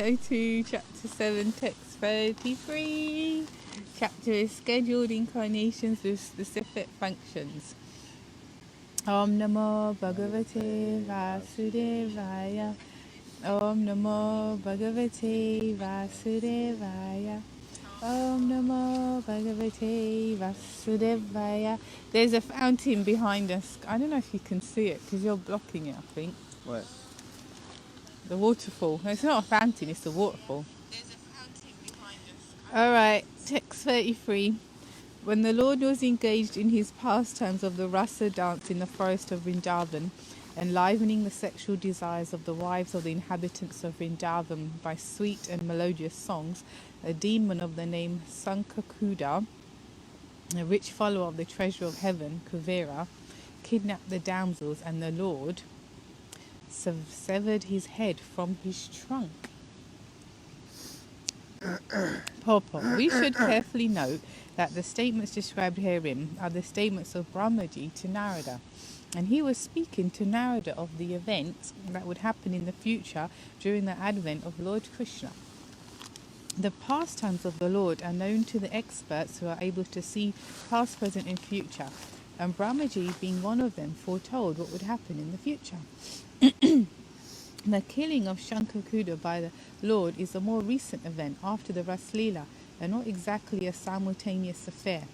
Canto 2, Chapter 7, Text 33. Chapter is scheduled incarnations with specific functions. Om Namo Bhagavate Vasudevaya. Om Namo Bhagavate Vasudevaya. Om Namo Bhagavate Vasudevaya. There's a fountain behind us. I don't know if you can see it because you're blocking it, I think. What? The waterfall. No, it's not a fountain, it's a waterfall. There's a fountain behind us. Alright, text 33. When the Lord was engaged in his pastimes of the rasa dance in the forest of Vrindavan, enlivening the sexual desires of the wives of the inhabitants of Vrindavan by sweet and melodious songs, a demon of the name Sankakuda, a rich follower of the treasure of heaven, Kuvera, kidnapped the damsels, and the Lord severed his head from his trunk. Purport. We should carefully note that the statements described herein are the statements of Brahmaji to Narada, and he was speaking to Narada of the events that would happen in the future during the advent of Lord Krishna. The pastimes of the Lord are known to the experts who are able to see past, present and future, and Brahmaji, being one of them, foretold what would happen in the future. The killing of Shankakuda by the Lord is a more recent event after the Raslila, and not exactly a simultaneous affair.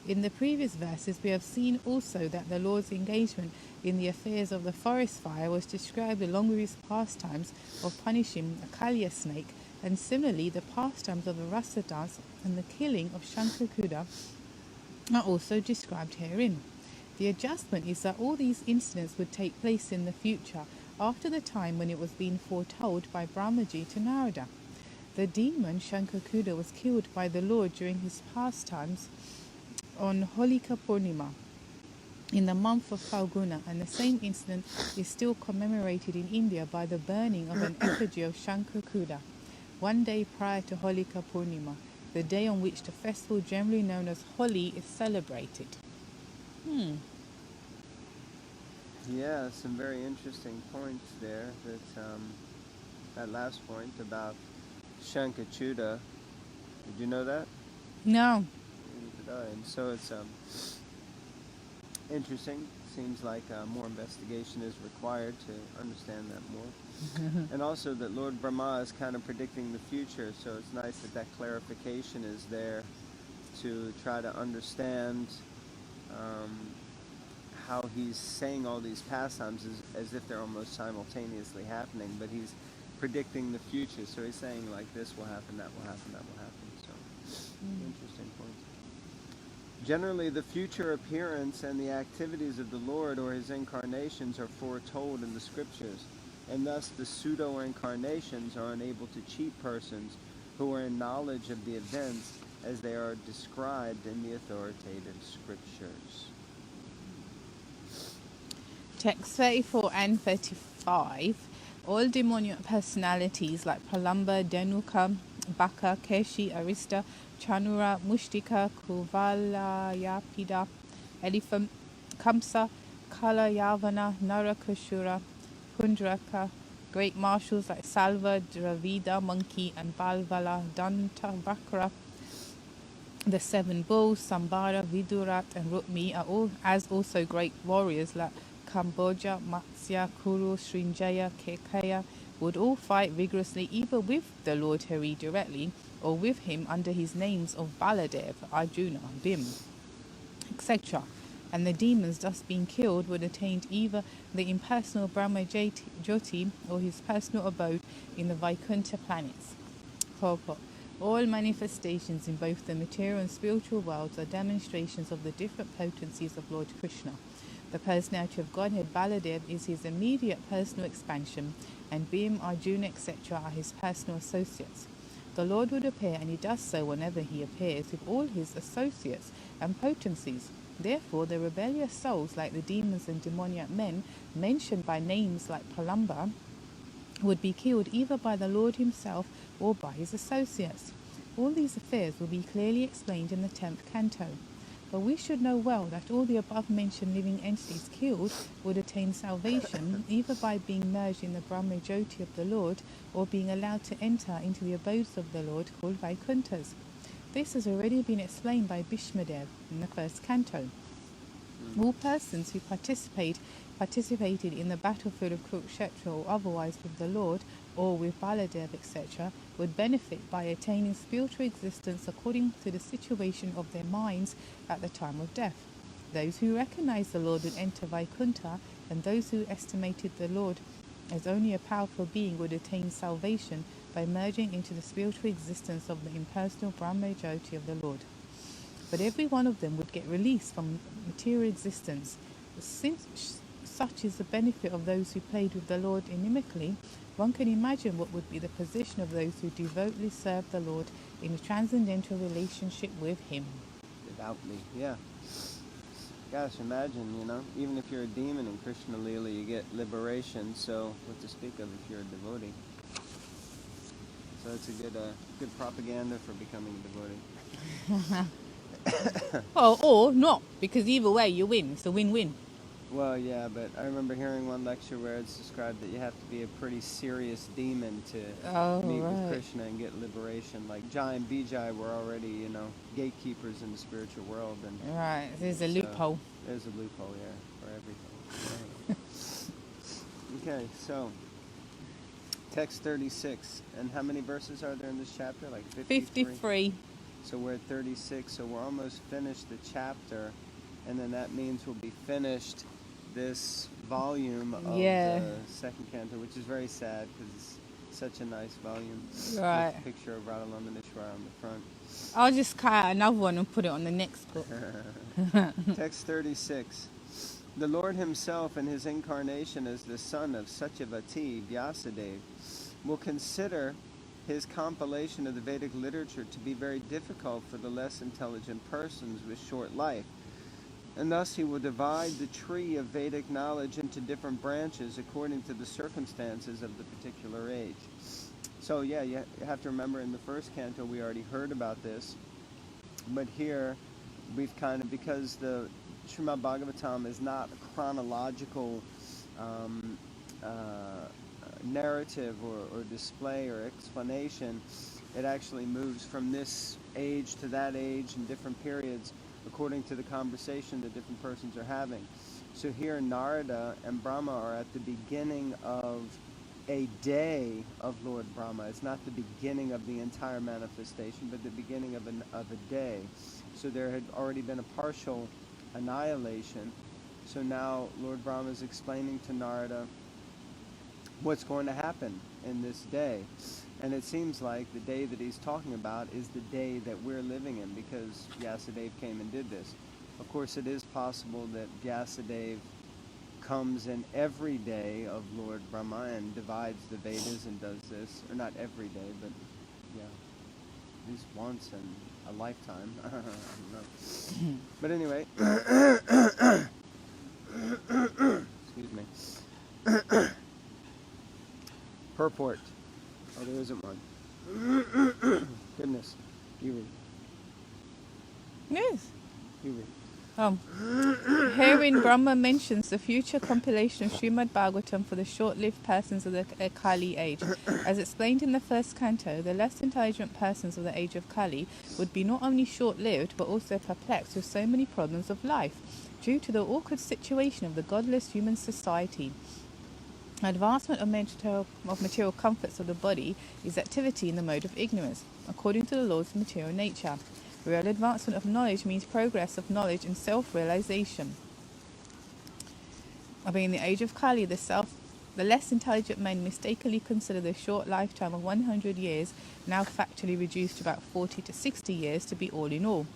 In the previous verses we have seen also that the Lord's engagement in the affairs of the forest fire was described along with his pastimes of punishing a Kalya snake, and similarly the pastimes of the rasa dance and the killing of Shankakuda are also described herein. The adjustment is that all these incidents would take place in the future, after the time when it was being foretold by Brahmaji to Narada. The demon Shankakuda was killed by the Lord during his pastimes on Holika Purnima in the month of Falguna, and the same incident is still commemorated in India by the burning of an effigy of Shankakuda one day prior to Holika Purnima, the day on which the festival generally known as Holi is celebrated. Yeah, some very interesting points there. That last point about Shankachuda. Did you know that? No. And so it's interesting. Seems like more investigation is required to understand that more. And also that Lord Brahma is kind of predicting the future, so it's nice that that clarification is there to try to understand how he's saying all these pastimes as if they're almost simultaneously happening, but he's predicting the future. So he's saying like this will happen, that will happen, that will happen. So interesting point. Generally, the future appearance and the activities of the Lord or his incarnations are foretold in the scriptures, and thus the pseudo-incarnations are unable to cheat persons who are in knowledge of the events as they are described in the authoritative scriptures. Text 34 and 35. All demoniac personalities like Pralamba, Denuka, Baka, Keshi, Arista, Chanura, Mushtika, Kuvalayapida, Elephant, Kamsa, Kala Yavana, Narakashura, Pundraka, great marshals like Salva, Dravida, Monkey, and Balvala, Danta, Bakra, the seven bulls, Sambara, Vidurat, and Rukmi are all, as also great warriors like Kamboja, Matsya, Kuru, Srinjaya, Kekaya, would all fight vigorously either with the Lord Hari directly or with him under his names of Baladev, Arjuna, Bhim, etc. And the demons thus being killed would attain either the impersonal Brahma Jyoti or his personal abode in the Vaikuntha planets. Purport. All manifestations in both the material and spiritual worlds are demonstrations of the different potencies of Lord Krishna. The personality of Godhead Baladev is his immediate personal expansion, and Bhim, Arjuna, etc. are his personal associates. The Lord would appear, and he does so whenever he appears, with all his associates and potencies. Therefore, the rebellious souls, like the demons and demoniac men, mentioned by names like Pralamba, would be killed either by the Lord himself or by his associates. All these affairs will be clearly explained in the 10th canto. But we should know well that all the above-mentioned living entities killed would attain salvation either by being merged in the Brahma Jyoti of the Lord or being allowed to enter into the abodes of the Lord called Vaikunthas. This has already been explained by Bhishmadev in the first canto. All persons who participated in the battlefield of Kurukshetra or otherwise with the Lord or with Baladev, etc., would benefit by attaining spiritual existence according to the situation of their minds at the time of death. Those who recognized the Lord would enter Vaikuntha, and those who estimated the Lord as only a powerful being would attain salvation by merging into the spiritual existence of the impersonal Brahma Jyoti of the Lord. But every one of them would get released from material existence. Since such is the benefit of those who played with the Lord inimically, one can imagine what would be the position of those who devotedly serve the Lord in a transcendental relationship with Him. Devoutly, yeah. Gosh, imagine, even if you're a demon in Krishna Lila, you get liberation, so what to speak of if you're a devotee. So it's a good propaganda for becoming a devotee. Well, or not, because either way you win. It's a win-win. Well, yeah, but I remember hearing one lecture where it's described that you have to be a pretty serious demon to meet with Krishna and get liberation. Like Jai and Vijay were already, gatekeepers in the spiritual world. And right, there's a loophole. There's a loophole, yeah, for everything. Okay, so text 36. And how many verses are there in this chapter? Like 53. So we're at 36, so we're almost finished the chapter, and then that means we'll be finished this volume of the second canto, which is very sad because it's such a nice volume. Right. With a picture of Radhamanishwara on the front. I'll just cut out another one and put it on the next book. Text 36. The Lord himself in his incarnation as the son of Satyavati, Vyasadeva, will consider his compilation of the Vedic literature to be very difficult for the less intelligent persons with short life. And thus he will divide the tree of Vedic knowledge into different branches according to the circumstances of the particular age. So yeah, you have to remember in the first canto we already heard about this, but here we've because the Srimad Bhagavatam is not a chronological narrative or display or explanation. It actually moves from this age to that age in different periods according to the conversation that different persons are having. So here Narada and Brahma are at the beginning of a day of Lord Brahma. It's not the beginning of the entire manifestation, but the beginning of a day. So there had already been a partial annihilation. So now Lord Brahma is explaining to Narada what's going to happen in this day. And it seems like the day that he's talking about is the day that we're living in, because Vyasadeva came and did this. Of course, it is possible that Vyasadeva comes in every day of Lord Brahma and divides the Vedas and does this. Or not every day, but yeah, at least once in a lifetime. I don't know. But anyway, excuse me. Purport. Oh, there isn't one. Goodness. You read. Yes. You read. Herein Brahma mentions the future compilation of Srimad Bhagavatam for the short-lived persons of the Kali age. As explained in the first canto, the less intelligent persons of the age of Kali would be not only short-lived but also perplexed with so many problems of life due to the awkward situation of the godless human society. Advancement of material comforts of the body is activity in the mode of ignorance, according to the laws of material nature. Real advancement of knowledge means progress of knowledge and self-realization. In the age of Kali, the less intelligent men mistakenly consider the short lifetime of 100 years, now factually reduced to about 40 to 60 years, to be all in all.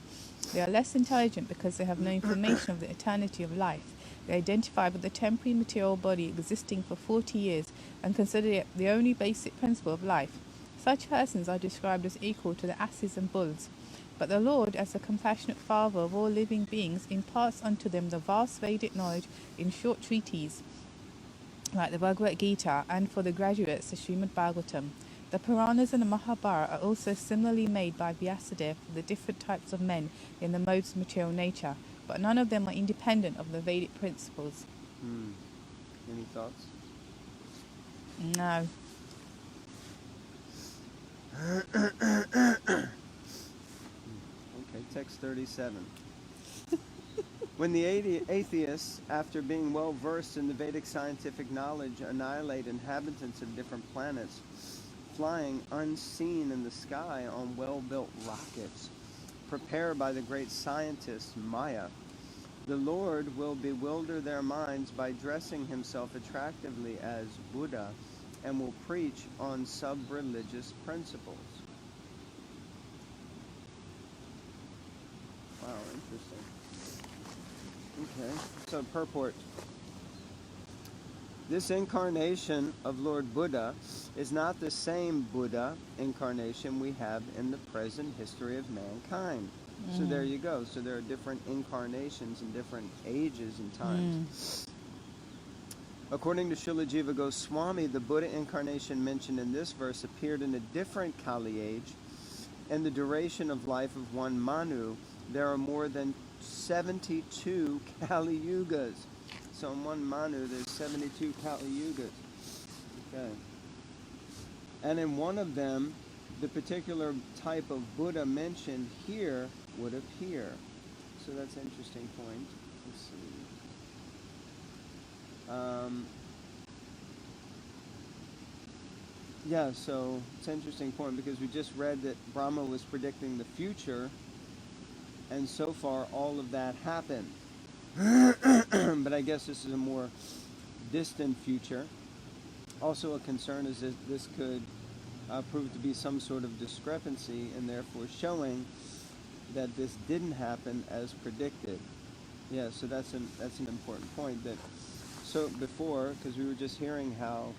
They are less intelligent because they have no information of the eternity of life. They identify with the temporary material body existing for 40 years and consider it the only basic principle of life. Such persons are described as equal to the asses and bulls. But the Lord, as the compassionate Father of all living beings, imparts unto them the vast Vedic knowledge in short treatises, like the Bhagavad Gita, and for the graduates, the Srimad Bhagavatam. The Puranas and the Mahabharata are also similarly made by Vyasadeva for the different types of men in the modes of material nature, but none of them are independent of the Vedic principles. Any thoughts? No. Okay, text 37. When the atheists, after being well versed in the Vedic scientific knowledge, annihilate inhabitants of different planets, flying unseen in the sky on well-built rockets, prepared by the great scientist Maya, the Lord will bewilder their minds by dressing himself attractively as Buddha and will preach on sub-religious principles. Wow, interesting. Okay, so purport. This incarnation of Lord Buddha is not the same Buddha incarnation we have in the present history of mankind. So there you go. So there are different incarnations in different ages and times. According to Srila Jiva Goswami, the Buddha incarnation mentioned in this verse appeared in a different Kali age. In the duration of life of one Manu, there are more than 72 Kali Yugas. So in one Manu, there's 72 Kali Yugas. Okay. And in one of them, the particular type of Buddha mentioned here would appear. So that's an interesting point. Let's see. Yeah, so it's an interesting point because we just read that Brahma was predicting the future, and so far all of that happened. But I guess this is a more distant future. Also a concern is that this could prove to be some sort of discrepancy and therefore showing that this didn't happen as predicted. Yeah, so that's an important point. That so before, because we were just hearing how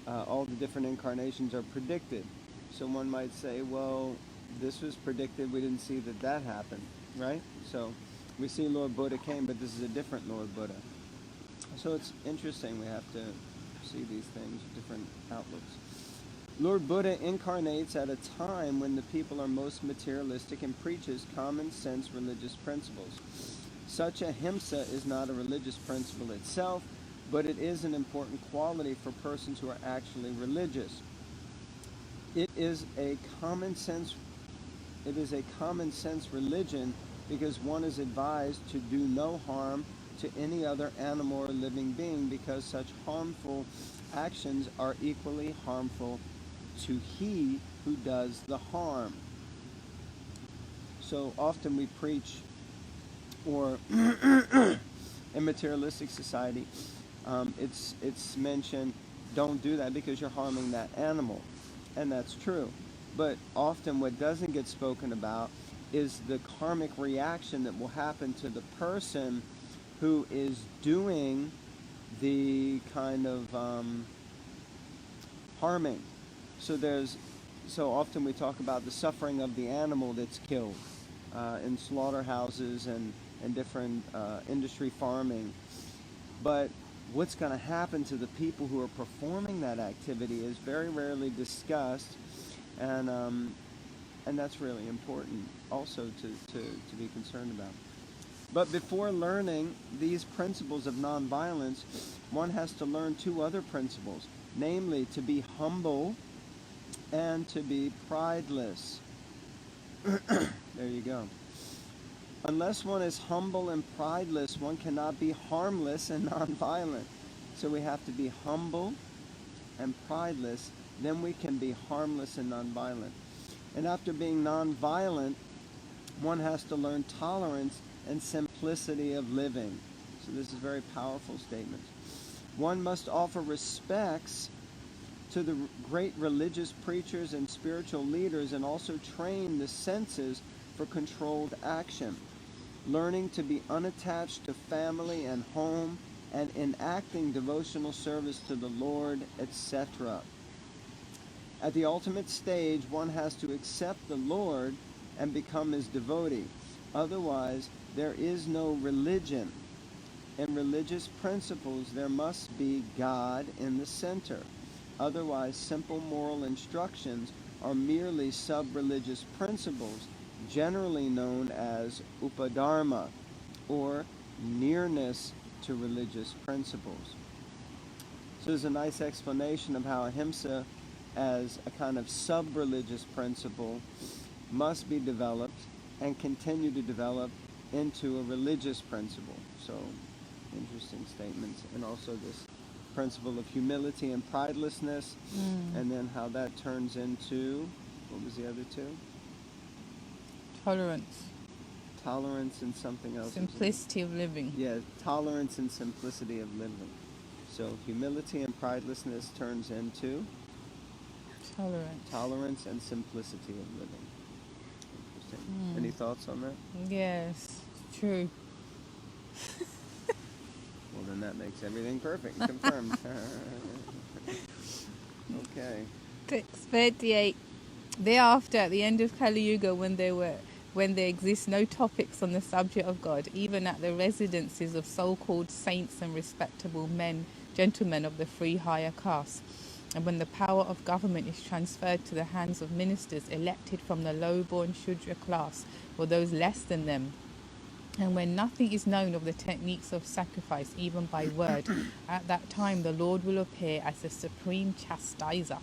all the different incarnations are predicted. So one might say, well, this was predicted, we didn't see that happened, right? So we see Lord Buddha came, but this is a different Lord Buddha. So it's interesting, we have to see these things, different outlooks. Lord Buddha incarnates at a time when the people are most materialistic and preaches common sense religious principles. Such ahimsa is not a religious principle itself, but it is an important quality for persons who are actually religious. It is a common sense religion because one is advised to do no harm to any other animal or living being because such harmful actions are equally harmful to he who does the harm. So often we preach, or in materialistic society, it's mentioned, don't do that because you're harming that animal. And that's true. But often what doesn't get spoken about is the karmic reaction that will happen to the person who is doing the kind of harming. So often we talk about the suffering of the animal that's killed in slaughterhouses and different industry farming. But what's going to happen to the people who are performing that activity is very rarely discussed, and that's really important also to be concerned about. But before learning these principles of nonviolence, one has to learn two other principles, namely to be humble and to be prideless. There you go. Unless one is humble and prideless, one cannot be harmless and nonviolent. So we have to be humble and prideless, then we can be harmless and nonviolent. And after being nonviolent, one has to learn tolerance and simplicity of living. So this is a very powerful statement. One must offer respects to the great religious preachers and spiritual leaders and also train the senses for controlled action, learning to be unattached to family and home and enacting devotional service to the Lord, etc. At the ultimate stage, one has to accept the Lord and become his devotee. Otherwise, there is no religion. In religious principles, there must be God in the center. Otherwise, simple moral instructions are merely sub-religious principles, generally known as upadharma, or nearness to religious principles. So there's a nice explanation of how ahimsa, as a kind of sub-religious principle, must be developed and continue to develop into a religious principle. So, interesting statements. And also this principle of humility and pridelessness, and then how that turns into, what was the other two? Tolerance. Tolerance and something else. Simplicity of living. Yeah, tolerance and simplicity of living. So humility and pridelessness turns into tolerance and simplicity of living. Interesting. Any thoughts on that? Yes, true. Well, then that makes everything perfect. Confirmed. Okay. Text 38. Thereafter, at the end of Kali Yuga, when there exist no topics on the subject of God, even at the residences of so-called saints and respectable men, gentlemen of the free higher caste, and when the power of government is transferred to the hands of ministers elected from the low-born Shudra class or those less than them, and when nothing is known of the techniques of sacrifice, even by word, at that time the Lord will appear as the supreme chastiser.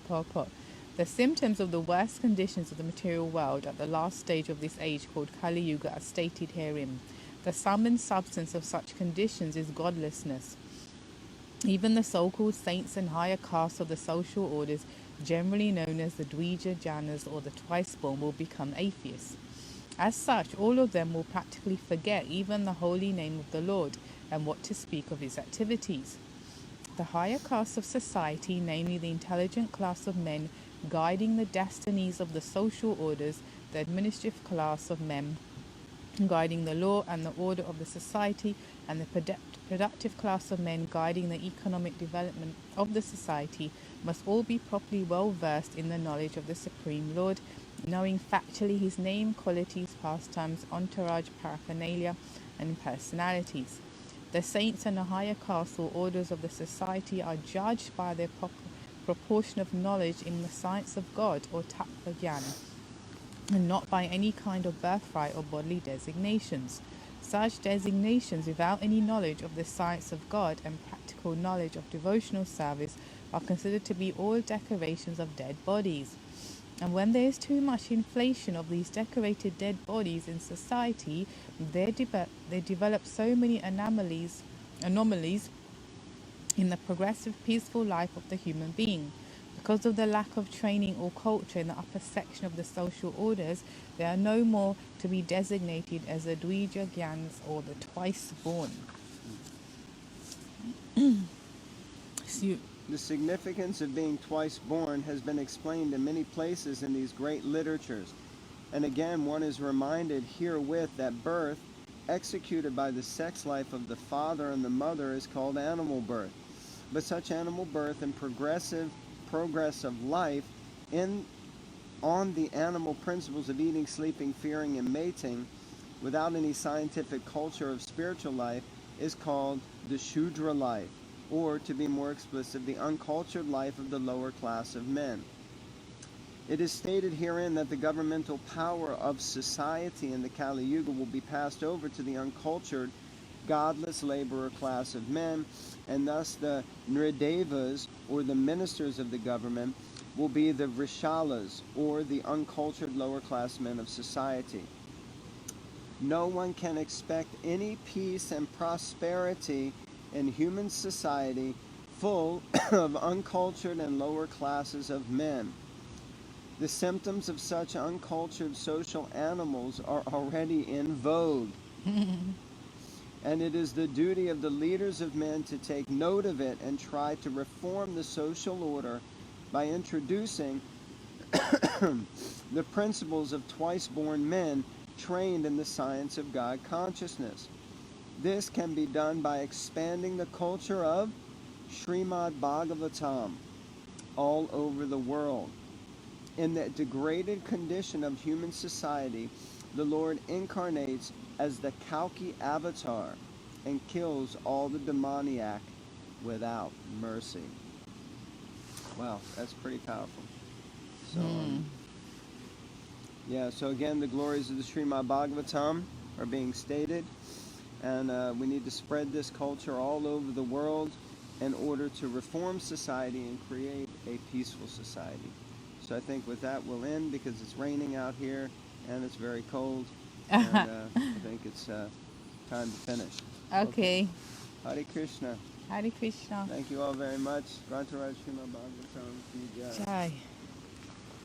Purport. The symptoms of the worst conditions of the material world at the last stage of this age called Kali Yuga are stated herein. The sum and substance of such conditions is godlessness. Even the so-called saints and higher castes of the social orders, generally known as the Dvija Janas or the twice-born, will become atheists. As such, all of them will practically forget even the holy name of the Lord, and what to speak of his activities. The higher castes of society, namely the intelligent class of men guiding the destinies of the social orders, the administrative class of men guiding the law and the order of the society, and the productive class of men guiding the economic development of the society, must all be properly well versed in the knowledge of the Supreme Lord, knowing factually his name, qualities, pastimes, entourage, paraphernalia, and personalities. The saints and the higher castes or orders of the society are judged by their proportion of knowledge in the science of God or tattva jnana, and not by any kind of birthright or bodily designations. Such designations without any knowledge of the science of God and practical knowledge of devotional service are considered to be all decorations of dead bodies. And when there is too much inflation of these decorated dead bodies in society, they develop so many anomalies in the progressive peaceful life of the human being. Because of the lack of training or culture in the upper section of the social orders, they are no more to be designated as the Dvija Gyans or the twice-born. The significance of being twice born has been explained in many places in these great literatures. And again, one is reminded herewith that birth, executed by the sex life of the father and the mother, is called animal birth. But such animal birth and progress of life on the animal principles of eating, sleeping, fearing, and mating, without any scientific culture of spiritual life, is called the Shudra life, or, to be more explicit, the uncultured life of the lower class of men. It is stated herein that the governmental power of society in the Kali Yuga will be passed over to the uncultured, godless laborer class of men, and thus the Nridevas, or the ministers of the government, will be the Vrishalas, or the uncultured lower class men of society. No one can expect any peace and prosperity in human society full of uncultured and lower classes of men. The symptoms of such uncultured social animals are already in vogue. And it is the duty of the leaders of men to take note of it and try to reform the social order by introducing the principles of twice-born men trained in the science of God consciousness. This can be done by expanding the culture of Srimad Bhagavatam all over the world. In that degraded condition of human society, the Lord incarnates as the Kalki avatar and kills all the demoniac without mercy. Wow, that's pretty powerful. So, yeah, so again, the glories of the Srimad Bhagavatam are being stated, and we need to spread this culture all over the world in order to reform society and create a peaceful society. So I think with that we'll end, because it's raining out here and it's very cold, and I think it's time to finish. Okay. Hare Krishna. Hare Krishna. Thank you all very much. Grantaraj Srimad Bhagavatam Ki Jai. Jai.